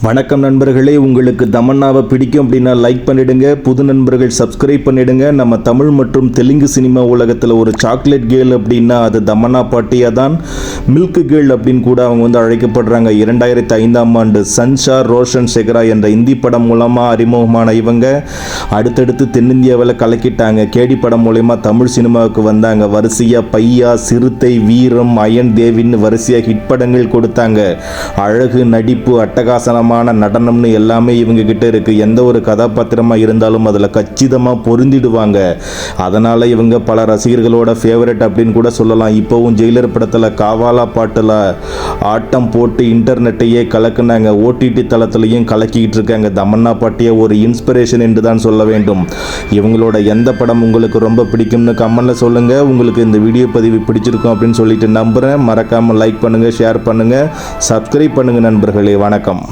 வணக்கம் நண்பர்களே, உங்களுக்கு தமன்னாவை பிடிக்கும் அப்படின்னா லைக் பண்ணிடுங்க. புது நண்பர்கள் சப்ஸ்கிரைப் பண்ணிடுங்க. நம்ம தமிழ் மற்றும் தெலுங்கு சினிமா உலகத்தில் ஒரு சாக்லேட் கேர்ள் அப்படின்னா அது தமன்னா பாட்டியா தான். மில்க் கேர்ள் அப்படின்னு கூட அவங்க அழைக்கப்படுறாங்க. 2005ஆம் ஆண்டு சன்ஷார் ரோஷன் செகரா என்ற இந்தி படம் மூலமாக அறிமுகமான இவங்க அடுத்தடுத்து தென்னிந்தியாவில் கலக்கிட்டாங்க. கேடி படம் மூலயமா தமிழ் சினிமாவுக்கு வந்தாங்க. வரிசையாக பையா, சிறுத்தை, வீரம், அயன் தேவின்னு வரிசையாக ஹிட் படங்கள் கொடுத்தாங்க. அழகு, நடிப்பு, அட்டகாசனமாக நடனம்னு எல்லாமே இவங்க கிட்ட இருக்கு. எந்த ஒரு கதாபாத்திரமா இருந்தாலும் அதுல கச்சிதமா பொருந்திடுவாங்க. அதனால இவங்க பல ரசிகர்களோட ஃபேவரட் அப்படின்னு கூட சொல்லலாம். இப்போவும் ஜெயிலர் படத்துல காவாலா பாட்டுல ஆட்டம் போட்டு இன்டர்நெட்டையே கலக்குனாங்க. ஓடிடி தளத்திலையும் கலக்கிட்டு இருக்காங்க. தமன்னா பாட்டிய ஒரு இன்ஸ்பிரேஷன் என்று தான் சொல்ல வேண்டும். இவங்களோட எந்த படம் உங்களுக்கு ரொம்ப பிடிக்கும்னு கமெண்ட்ல சொல்லுங்க. உங்களுக்கு இந்த வீடியோ பதிவு பிடிச்சிருக்கும் அப்படின்னு சொல்லிட்டு நம்புறேன். மறக்காம லைக் பண்ணுங்க, ஷேர் பண்ணுங்க, சப்ஸ்கிரைப் பண்ணுங்க நண்பர்களே. வணக்கம்.